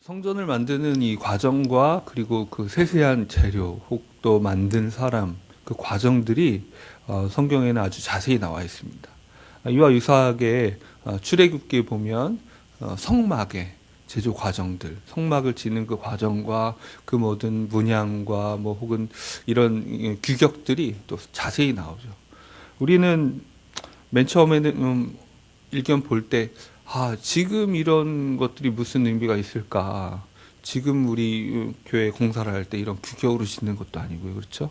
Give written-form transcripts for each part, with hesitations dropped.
성전을 만드는 이 과정과 그리고 그 세세한 재료 혹 또 만든 사람 그 과정들이 성경에는 아주 자세히 나와 있습니다. 이와 유사하게 출애굽기에 보면 성막의 제조 과정들, 성막을 짓는 그 과정과 그 모든 문양과 뭐 혹은 이런 규격들이 또 자세히 나오죠. 우리는 맨 처음에는 일견 볼 때, 지금 이런 것들이 무슨 의미가 있을까? 지금 우리 교회 공사를 할 때 이런 규격으로 짓는 것도 아니고요. 그렇죠?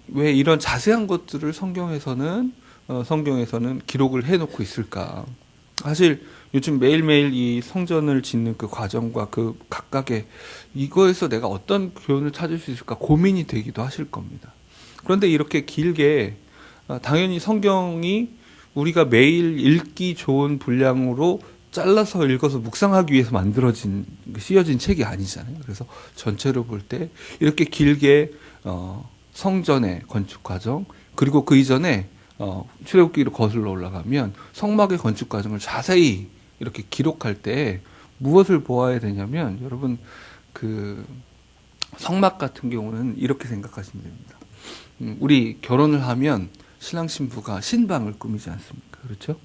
왜 이런 자세한 것들을 성경에서는 기록을 해놓고 있을까? 사실 요즘 매일매일 이 성전을 짓는 그 과정과 그 각각의 이거에서 내가 어떤 교훈을 찾을 수 있을까 고민이 되기도 하실 겁니다. 그런데 이렇게 길게 당연히 성경이 우리가 매일 읽기 좋은 분량으로 잘라서 읽어서 묵상하기 위해서 만들어진 쓰여진 책이 아니잖아요. 그래서 전체로 볼 때 이렇게 길게 성전의 건축 과정 그리고 그 이전에 출애굽기로 거슬러 올라가면 성막의 건축 과정을 자세히 이렇게 기록할 때 무엇을 보아야 되냐면 여러분 그 성막 같은 경우는 이렇게 생각하시면 됩니다. 우리 결혼을 하면 신랑 신부가 신방을 꾸미지 않습니까? 그렇죠?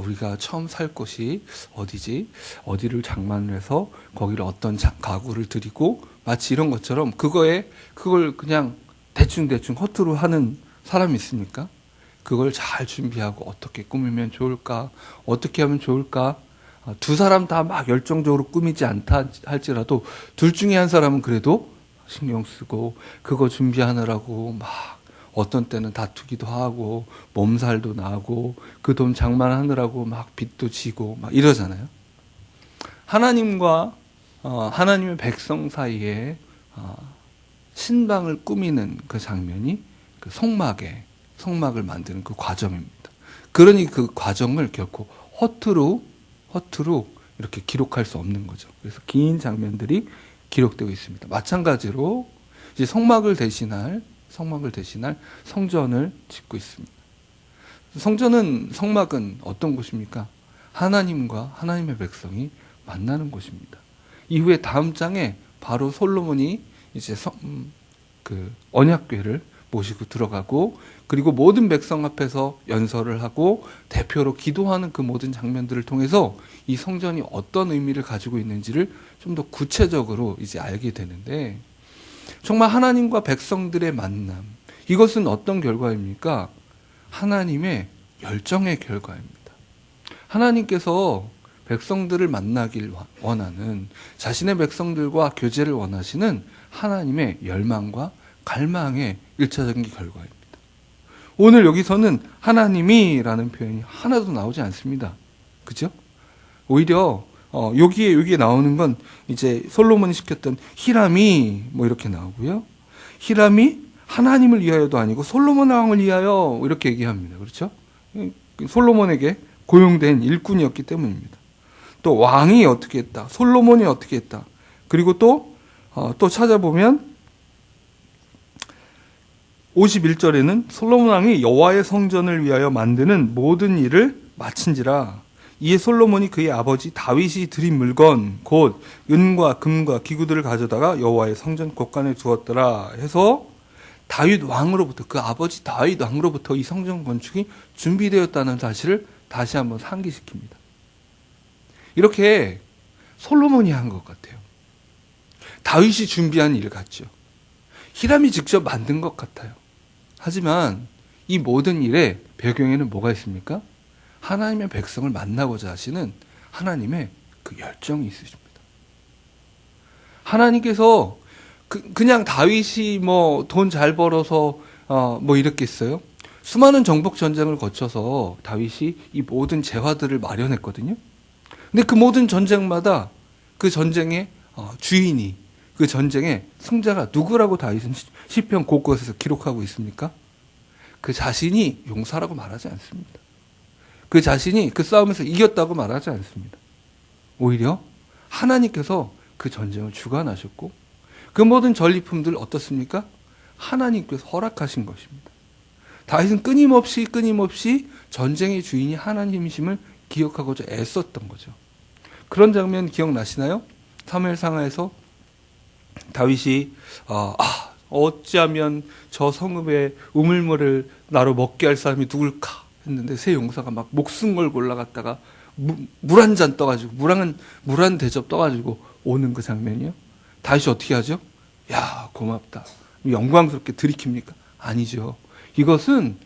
우리가 처음 살 곳이 어디지? 어디를 장만을 해서 거기를 어떤 가구를 들이고 마치 이런 것처럼 그걸 그냥 대충 허투루 하는 사람이 있습니까? 그걸 잘 준비하고 어떻게 꾸미면 좋을까? 어떻게 하면 좋을까? 두 사람 다 막 열정적으로 꾸미지 않다 할지라도 둘 중에 한 사람은 그래도 신경 쓰고 그거 준비하느라고 막 어떤 때는 다투기도 하고 몸살도 나고 그 돈 장만하느라고 막 빚도 지고 막 이러잖아요. 하나님과 하나님의 백성 사이에 신방을 꾸미는 그 장면이 그 성막을 만드는 그 과정입니다. 그러니 그 과정을 결코 허투루 이렇게 기록할 수 없는 거죠. 그래서 긴 장면들이 기록되고 있습니다. 마찬가지로 이제 성막을 대신할 성전을 짓고 있습니다. 성막은 어떤 곳입니까? 하나님과 하나님의 백성이 만나는 곳입니다. 이후에 다음 장에 바로 솔로몬이 이제 그 언약궤를 모시고 들어가고 그리고 모든 백성 앞에서 연설을 하고 대표로 기도하는 그 모든 장면들을 통해서 이 성전이 어떤 의미를 가지고 있는지를 좀 더 구체적으로 이제 알게 되는데 정말 하나님과 백성들의 만남 이것은 어떤 결과입니까? 하나님의 열정의 결과입니다. 하나님께서 백성들을 만나길 원하는 자신의 백성들과 교제를 원하시는 하나님의 열망과 갈망의 일차적인 결과입니다. 오늘 여기서는 하나님이라는 표현이 하나도 나오지 않습니다. 그죠? 오히려 여기에 나오는 건 이제 솔로몬이 시켰던 히람이 뭐 이렇게 나오고요. 히람이 하나님을 위하여도 아니고 솔로몬 왕을 위하여 이렇게 얘기합니다. 그렇죠? 솔로몬에게 고용된 일꾼이었기 때문입니다. 또 왕이 어떻게 했다. 솔로몬이 어떻게 했다. 그리고 또 찾아보면 51절에는 솔로몬 왕이 여호와의 성전을 위하여 만드는 모든 일을 마친지라. 이에 솔로몬이 그의 아버지 다윗이 드린 물건 곧 은과 금과 기구들을 가져다가 여호와의 성전 곳간에 두었더라 해서 다윗 왕으로부터 그 아버지 다윗 왕으로부터 이 성전 건축이 준비되었다는 사실을 다시 한번 상기시킵니다. 이렇게 솔로몬이 한 것 같아요. 다윗이 준비한 일 같죠. 히람이 직접 만든 것 같아요. 하지만 이 모든 일의 배경에는 뭐가 있습니까? 하나님의 백성을 만나고자 하시는 하나님의 그 열정이 있으십니다. 하나님께서 그냥 다윗이 뭐 돈 잘 벌어서 뭐 이랬겠어요? 수많은 정복 전쟁을 거쳐서 다윗이 이 모든 재화들을 마련했거든요. 근데 그 모든 전쟁마다 그 전쟁의 주인이 그 전쟁의 승자가 누구라고 다윗은 시편 곳곳에서 기록하고 있습니까? 그 자신이 용사라고 말하지 않습니다. 그 자신이 그 싸움에서 이겼다고 말하지 않습니다. 오히려 하나님께서 그 전쟁을 주관하셨고 그 모든 전리품들 어떻습니까? 하나님께서 허락하신 것입니다. 다윗은 끊임없이 전쟁의 주인이 하나님이심을 기억하고자 애썼던 거죠. 그런 장면 기억나시나요? 사무엘상하에서 다윗이 어찌하면 저 성읍의 우물물을 나로 먹게 할 사람이 누굴까 했는데 세 용사가 막 목숨 걸고 올라갔다가 물 한 잔 떠가지고 물 한 대접 떠가지고 오는 그 장면이요. 다윗이 어떻게 하죠? 야, 고맙다. 영광스럽게 들이킵니까? 아니죠. 이것은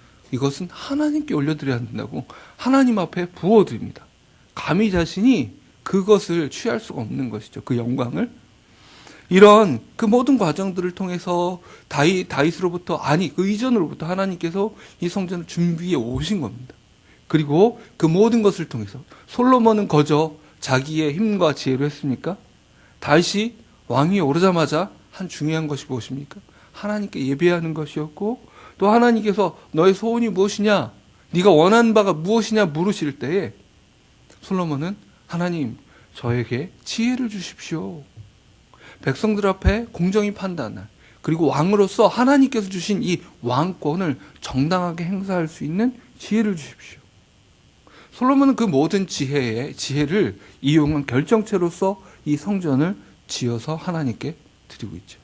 하나님께 올려드려야 된다고 하나님 앞에 부어드립니다. 감히 자신이 그것을 취할 수가 없는 것이죠. 그 영광을. 이런 그 모든 과정들을 통해서 다윗으로부터 그 이전으로부터 하나님께서 이 성전을 준비해 오신 겁니다. 그리고 그 모든 것을 통해서 솔로몬은 거저 자기의 힘과 지혜로 했습니까? 다윗이 왕위에 오르자마자 한 중요한 것이 무엇입니까? 하나님께 예배하는 것이었고, 또 하나님께서 너의 소원이 무엇이냐, 네가 원하는 바가 무엇이냐 물으실 때에 솔로몬은 하나님, 저에게 지혜를 주십시오. 백성들 앞에 공정히 판단할, 그리고 왕으로서 하나님께서 주신 이 왕권을 정당하게 행사할 수 있는 지혜를 주십시오. 솔로몬은 그 모든 지혜를 이용한 결정체로서 이 성전을 지어서 하나님께 드리고 있죠.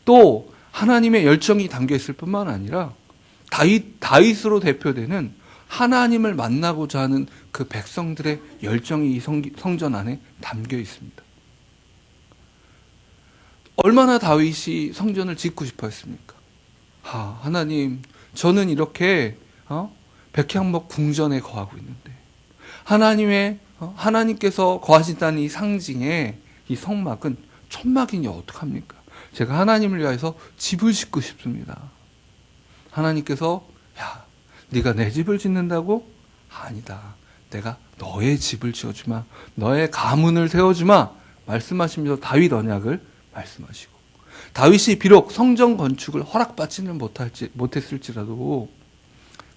또 하나님의 열정이 담겨 있을 뿐만 아니라 다윗으로 대표되는 하나님을 만나고자 하는 그 백성들의 열정이 이 성전 안에 담겨 있습니다. 얼마나 다윗이 성전을 짓고 싶어 했습니까? 하나님, 저는 이렇게 백향목 궁전에 거하고 있는데 하나님께서 거하신다는 이 상징의 이 성막은 천막이니 어떡합니까? 제가 하나님을 위해서 집을 짓고 싶습니다. 하나님께서 네가 내 집을 짓는다고? 아니다. 내가 너의 집을 지어주마. 너의 가문을 세워주마. 말씀하시면서 다윗 언약을 말씀하시고, 다윗이 비록 성전 건축을 허락받지는 못했을지라도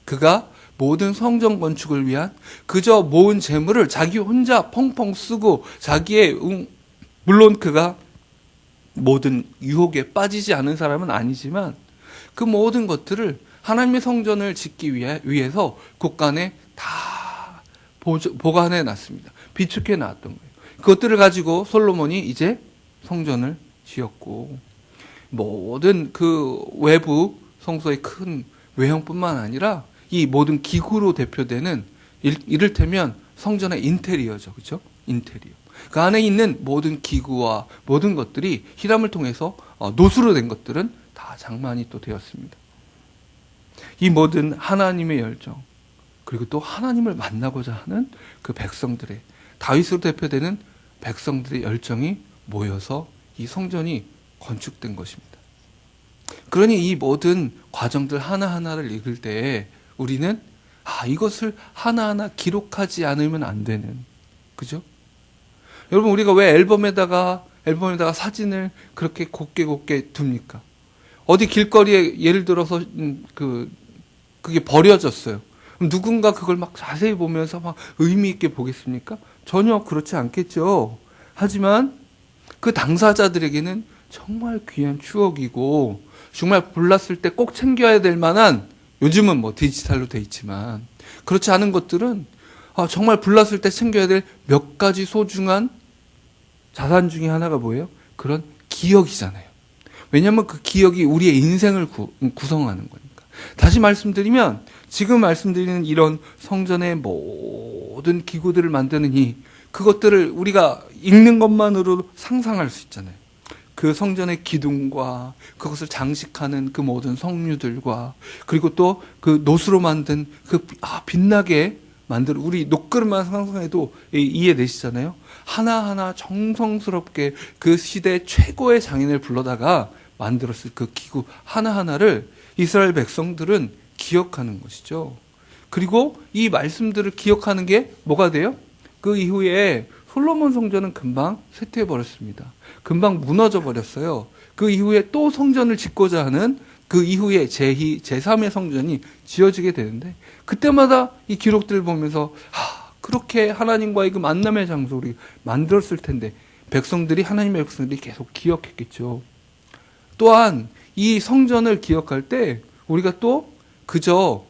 그가 모든 성전 건축을 위한 그저 모은 재물을 자기 혼자 펑펑 쓰고 물론 그가 모든 유혹에 빠지지 않은 사람은 아니지만 그 모든 것들을 하나님의 성전을 짓기 위해서 곳간에 다 보관해 놨습니다. 비축해 놨던 거예요. 그것들을 가지고 솔로몬이 이제 성전을 지었고, 모든 그 외부 성소의 큰 외형뿐만 아니라 이 모든 기구로 대표되는 이를테면 성전의 인테리어죠. 그렇죠? 인테리어. 그 안에 있는 모든 기구와 모든 것들이 히람을 통해서 노수로 된 것들은 다 장만이 또 되었습니다. 이 모든 하나님의 열정, 그리고 또 하나님을 만나고자 하는 그 백성들의, 다윗으로 대표되는 백성들의 열정이 모여서 이 성전이 건축된 것입니다. 그러니 이 모든 과정들 하나하나를 읽을 때에 우리는 이것을 하나하나 기록하지 않으면 안 되는, 그죠? 여러분, 우리가 왜 앨범에다가 사진을 그렇게 곱게 둡니까? 어디 길거리에 예를 들어서 그게 버려졌어요. 누군가 그걸 막 자세히 보면서 막 의미 있게 보겠습니까? 전혀 그렇지 않겠죠. 하지만 그 당사자들에게는 정말 귀한 추억이고, 정말 불났을 때 꼭 챙겨야 될 만한, 요즘은 디지털로 돼 있지만 그렇지 않은 것들은 정말 불났을 때 챙겨야 될 몇 가지 소중한 자산 중에 하나가 뭐예요? 그런 기억이잖아요. 왜냐하면 그 기억이 우리의 인생을 구성하는 거니까. 다시 말씀드리면, 지금 말씀드리는 이런 성전의 모든 기구들을 만드는 그것들을 우리가 읽는 것만으로 상상할 수 있잖아요. 그 성전의 기둥과 그것을 장식하는 그 모든 성류들과, 그리고 또 그 노수로 만든 빛나게 만들, 우리 녹그릇만 상상해도 이해되시잖아요. 하나하나 정성스럽게 그 시대 최고의 장인을 불러다가 만들었을 그 기구 하나하나를 이스라엘 백성들은 기억하는 것이죠. 그리고 이 말씀들을 기억하는 게 뭐가 돼요? 그 이후에 솔로몬 성전은 금방 쇠퇴해 버렸습니다. 금방 무너져 버렸어요. 그 이후에 또 성전을 짓고자 하는 그 이후에 제3의 성전이 지어지게 되는데, 그때마다 이 기록들을 보면서 그렇게 하나님과의 그 만남의 장소를 만들었을 텐데 하나님의 백성들이 계속 기억했겠죠. 또한 이 성전을 기억할 때 우리가 또 그저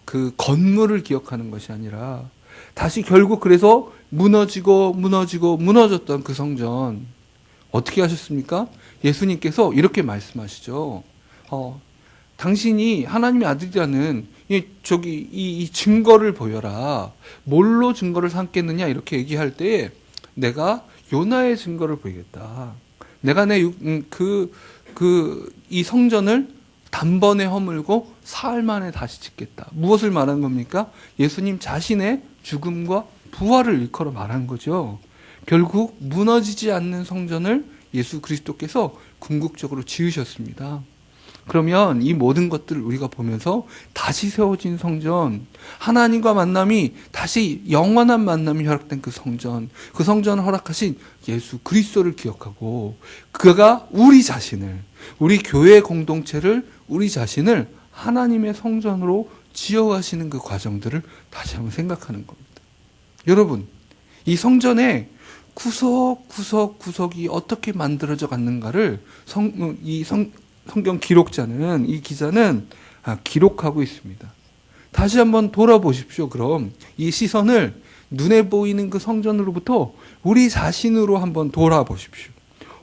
그 건물을 기억하는 것이 아니라 다시 결국 그래서 무너졌던 그 성전 어떻게 하셨습니까? 예수님께서 이렇게 말씀하시죠. 당신이 하나님의 아들이라는 이 증거를 보여라. 뭘로 증거를 삼겠느냐 이렇게 얘기할 때 내가 요나의 증거를 보이겠다. 내가 이 성전을 단번에 허물고 사흘 만에 다시 짓겠다. 무엇을 말하는 겁니까? 예수님 자신의 죽음과 부활을 일컬어 말한 거죠. 결국 무너지지 않는 성전을 예수 그리스도께서 궁극적으로 지으셨습니다. 그러면 이 모든 것들을 우리가 보면서 다시 세워진 성전, 하나님과 만남이 다시 영원한 만남이 허락된 그 성전을 허락하신 예수 그리스도를 기억하고 그가 우리 교회 공동체를 우리 자신을 하나님의 성전으로 지어가시는 그 과정들을 다시 한번 생각하는 겁니다. 여러분, 이 성전의 구석구석이 어떻게 만들어져 갔는가를 성경 기록자는, 이 기자는 기록하고 있습니다. 다시 한번 돌아보십시오. 그럼 이 시선을 눈에 보이는 그 성전으로부터 우리 자신으로 한번 돌아보십시오.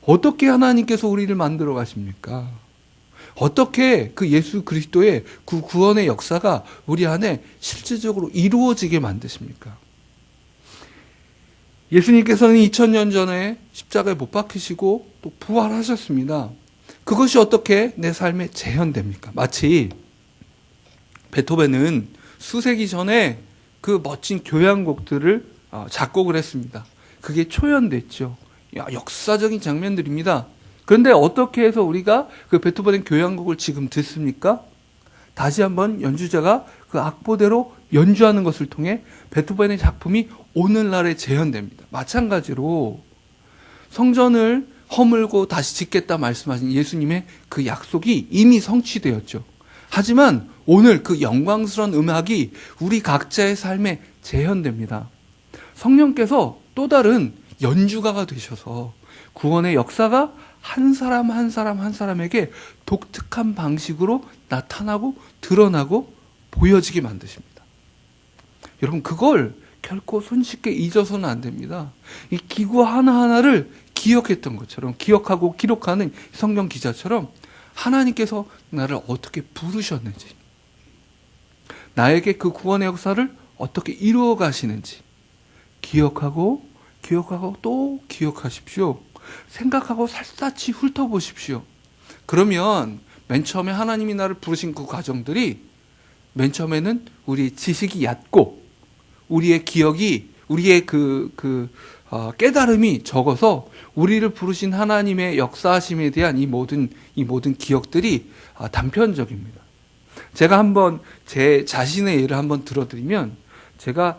어떻게 하나님께서 우리를 만들어 가십니까? 어떻게 그 예수 그리스도의 그 구원의 역사가 우리 안에 실질적으로 이루어지게 만드십니까? 예수님께서는 2000년 전에 십자가에 못 박히시고 또 부활하셨습니다. 그것이 어떻게 내 삶에 재현됩니까? 마치 베토벤은 수세기 전에 그 멋진 교향곡들을 작곡을 했습니다. 그게 초연됐죠. 역사적인 장면들입니다. 그런데 어떻게 해서 우리가 그 베토벤의 교향곡을 지금 듣습니까? 다시 한번 연주자가 그 악보대로 연주하는 것을 통해 베토벤의 작품이 오늘날에 재현됩니다. 마찬가지로 성전을 허물고 다시 짓겠다 말씀하신 예수님의 그 약속이 이미 성취되었죠. 하지만 오늘 그 영광스러운 음악이 우리 각자의 삶에 재현됩니다. 성령께서 또 다른 연주가가 되셔서 구원의 역사가 한 사람 한 사람에게 독특한 방식으로 나타나고 드러나고 보여지게 만드십니다. 여러분, 그걸 결코 손쉽게 잊어서는 안 됩니다. 이 기구 하나하나를 기억했던 것처럼, 기억하고 기록하는 성경 기자처럼 하나님께서 나를 어떻게 부르셨는지, 나에게 그 구원의 역사를 어떻게 이루어 가시는지 기억하고 또 기억하십시오. 생각하고 샅샅이 훑어보십시오. 그러면 맨 처음에 하나님이 나를 부르신 그 과정들이 맨 처음에는 우리의 지식이 얕고 우리의 기억이, 우리의 깨달음이 적어서 우리를 부르신 하나님의 역사하심에 대한 이 모든 기억들이 단편적입니다. 제가 한번 제 자신의 예를 한번 들어드리면, 제가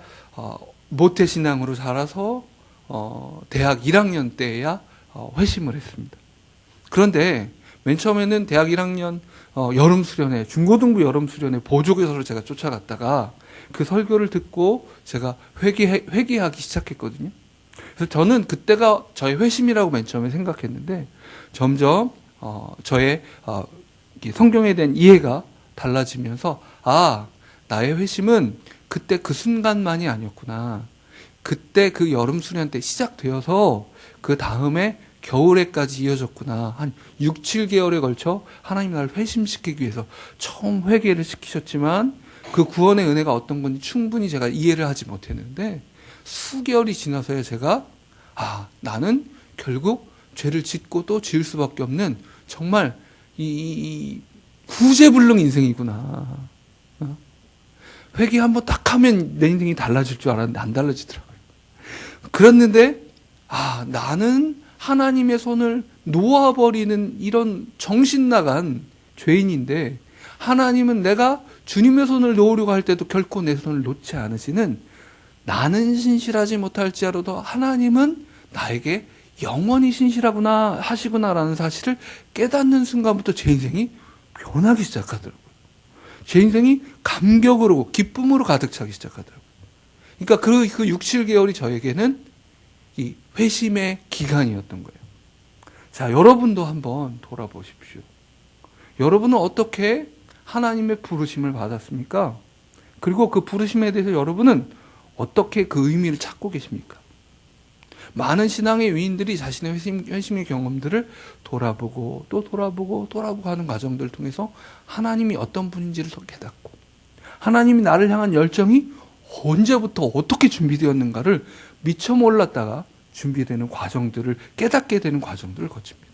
모태신앙으로 자라서 대학 1학년 때야 회심을 했습니다. 그런데 맨 처음에는 대학 1학년 여름 수련회, 중고등부 여름 수련회 보조교사로 제가 쫓아갔다가 그 설교를 듣고 제가 회개하기 시작했거든요. 그래서 저는 그때가 저의 회심이라고 맨 처음에 생각했는데 점점 저의 성경에 대한 이해가 달라지면서 나의 회심은 그때 그 순간만이 아니었구나. 그때 그 여름 수련 때 시작되어서 그 다음에 겨울에까지 이어졌구나. 한 6, 7개월에 걸쳐 하나님 나를 회심시키기 위해서 처음 회개를 시키셨지만 그 구원의 은혜가 어떤 건지 충분히 제가 이해를 하지 못했는데 수개월이 지나서야 제가 나는 결국 죄를 짓고 또 지을 수밖에 없는 정말 이 구제불능 인생이구나. 회개 한번 딱 하면 내 인생이 달라질 줄 알았는데 안 달라지더라고요. 그랬는데 나는 하나님의 손을 놓아버리는 이런 정신 나간 죄인인데 하나님은 내가 주님의 손을 놓으려고 할 때도 결코 내 손을 놓지 않으시는, 나는 신실하지 못할지라도 하나님은 나에게 영원히 신실하구나 하시구나라는 사실을 깨닫는 순간부터 제 인생이 변하기 시작하더라고요. 제 인생이 감격으로 기쁨으로 가득 차기 시작하더라고요. 그러니까 그 6, 7개월이 저에게는 이 회심의 기간이었던 거예요. 자, 여러분도 한번 돌아보십시오. 여러분은 어떻게 하나님의 부르심을 받았습니까? 그리고 그 부르심에 대해서 여러분은 어떻게 그 의미를 찾고 계십니까? 많은 신앙의 위인들이 자신의 회심의 경험들을 돌아보고 또 돌아보고 하는 과정들을 통해서 하나님이 어떤 분인지를 더 깨닫고 하나님이 나를 향한 열정이 언제부터 어떻게 준비되었는가를 미처 몰랐다가 준비되는 과정들을 깨닫게 되는 과정들을 거칩니다.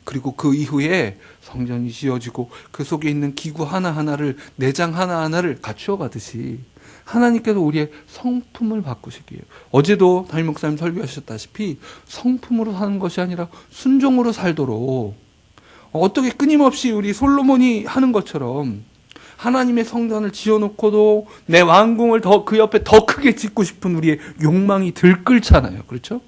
그리고 그 이후에 성전이 지어지고 그 속에 있는 기구 하나하나를 내장 하나하나를 갖추어 가듯이 하나님께서 우리의 성품을 바꾸시기에 어제도 담임 목사님 설교하셨다시피 성품으로 사는 것이 아니라 순종으로 살도록 어떻게 끊임없이 우리 솔로몬이 하는 것처럼 하나님의 성전을 지어놓고도 내 왕궁을 더 그 옆에 더 크게 짓고 싶은 우리의 욕망이 들끓잖아요. 그렇죠?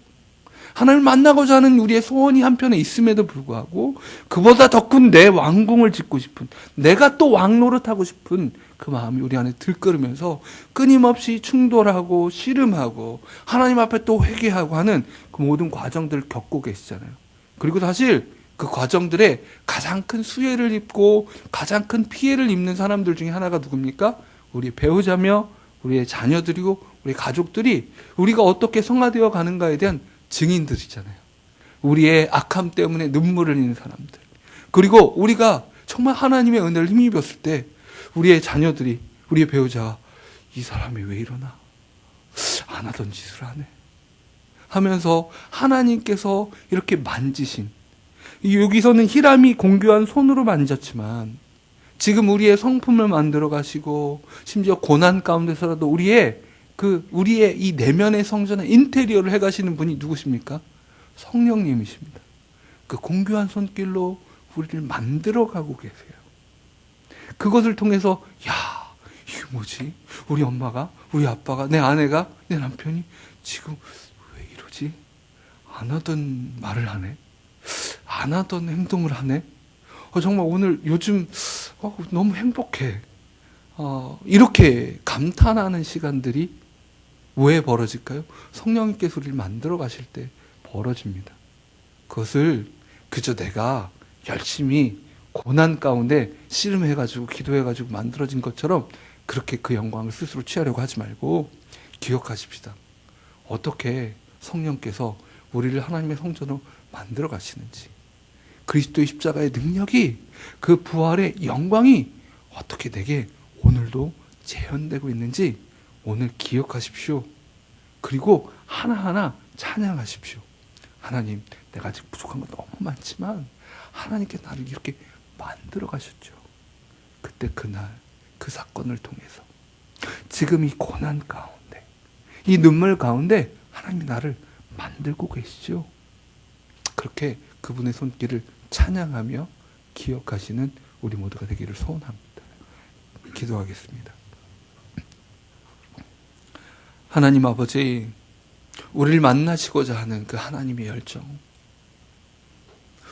하나님을 만나고자 하는 우리의 소원이 한편에 있음에도 불구하고 그보다 더 큰 내 왕궁을 짓고 싶은 내가 또 왕 노릇하고 싶은 그 마음이 우리 안에 들끓으면서 끊임없이 충돌하고 씨름하고 하나님 앞에 또 회개하고 하는 그 모든 과정들을 겪고 계시잖아요. 그리고 사실 그 과정들에 가장 큰 수혜를 입고 가장 큰 피해를 입는 사람들 중에 하나가 누굽니까? 우리 배우자며 우리의 자녀들이고 우리 가족들이 우리가 어떻게 성화되어 가는가에 대한 증인들이잖아요. 우리의 악함 때문에 눈물을 흘리는 사람들. 그리고 우리가 정말 하나님의 은혜를 힘입었을 때 우리의 자녀들이 우리의 배우자가 이 사람이 왜 이러나? 안 하던 짓을 하네. 하면서 하나님께서 이렇게 만지신 여기서는 히람이 공교한 손으로 만졌지만 지금 우리의 성품을 만들어 가시고 심지어 고난 가운데서라도 우리의 이 내면의 성전의 인테리어를 해 가시는 분이 누구십니까? 성령님이십니다. 그 공교한 손길로 우리를 만들어 가고 계세요. 그것을 통해서 이게 뭐지? 우리 엄마가, 우리 아빠가, 내 아내가, 내 남편이 지금 왜 이러지? 안 하던 말을 하네? 안 하던 행동을 하네? 정말 오늘 요즘 너무 행복해. 이렇게 감탄하는 시간들이 왜 벌어질까요? 성령님께서 우리를 만들어 가실 때 벌어집니다. 그것을 그저 내가 열심히 고난 가운데 씨름해가지고 기도해가지고 만들어진 것처럼 그렇게 그 영광을 스스로 취하려고 하지 말고 기억하십시다. 어떻게 성령께서 우리를 하나님의 성전으로 만들어 가시는지, 그리스도의 십자가의 능력이, 그 부활의 영광이 어떻게 내게 오늘도 재현되고 있는지 오늘 기억하십시오. 그리고 하나하나 찬양하십시오. 하나님, 내가 아직 부족한 건 너무 많지만 하나님께 나를 이렇게 만들어 가셨죠. 그때 그날 그 사건을 통해서 지금 이 고난 가운데, 이 눈물 가운데 하나님이 나를 만들고 계시죠. 그렇게 그분의 손길을 찬양하며 기억하시는 우리 모두가 되기를 소원합니다. 기도하겠습니다. 하나님 아버지, 우리를 만나시고자 하는 그 하나님의 열정,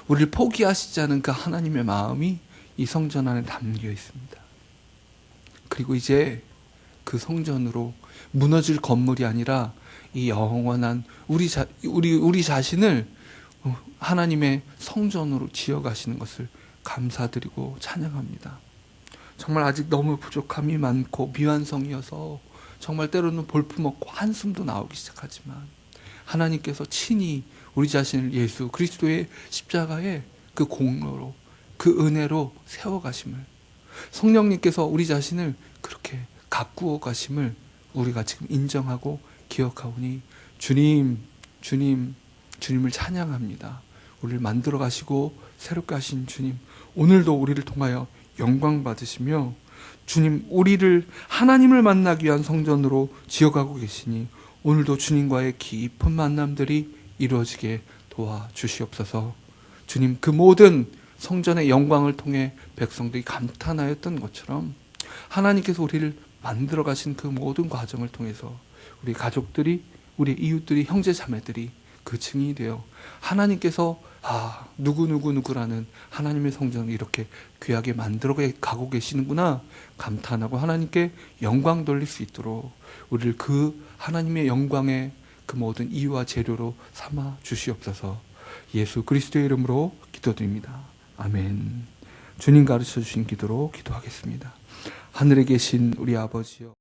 우리를 포기하시지 않은 그 하나님의 마음이 이 성전 안에 담겨 있습니다. 그리고 이제 그 성전으로 무너질 건물이 아니라 이 영원한 우리 자신을 하나님의 성전으로 지어가시는 것을 감사드리고 찬양합니다. 정말 아직 너무 부족함이 많고 미완성이어서 정말 때로는 볼품없고 한숨도 나오기 시작하지만 하나님께서 친히 우리 자신을 예수 그리스도의 십자가의 그 공로로, 그 은혜로 세워가심을, 성령님께서 우리 자신을 그렇게 가꾸어 가심을 우리가 지금 인정하고 기억하오니 주님을 찬양합니다. 우리를 만들어 가시고 새롭게 하신 주님, 오늘도 우리를 통하여 영광 받으시며 주님, 우리를 하나님을 만나기 위한 성전으로 지어가고 계시니 오늘도 주님과의 깊은 만남들이 이루어지게 도와주시옵소서. 주님, 그 모든 성전의 영광을 통해 백성들이 감탄하였던 것처럼 하나님께서 우리를 만들어 가신 그 모든 과정을 통해서 우리 가족들이, 우리 이웃들이, 형제 자매들이 그 증인이 되어 하나님께서 누구라는 하나님의 성전을 이렇게 귀하게 만들어 가고 계시는구나 감탄하고 하나님께 영광 돌릴 수 있도록 우리를 그 하나님의 영광의 그 모든 이유와 재료로 삼아 주시옵소서. 예수 그리스도의 이름으로 기도드립니다. 아멘. 주님 가르쳐 주신 기도로 기도하겠습니다. 하늘에 계신 우리 아버지여,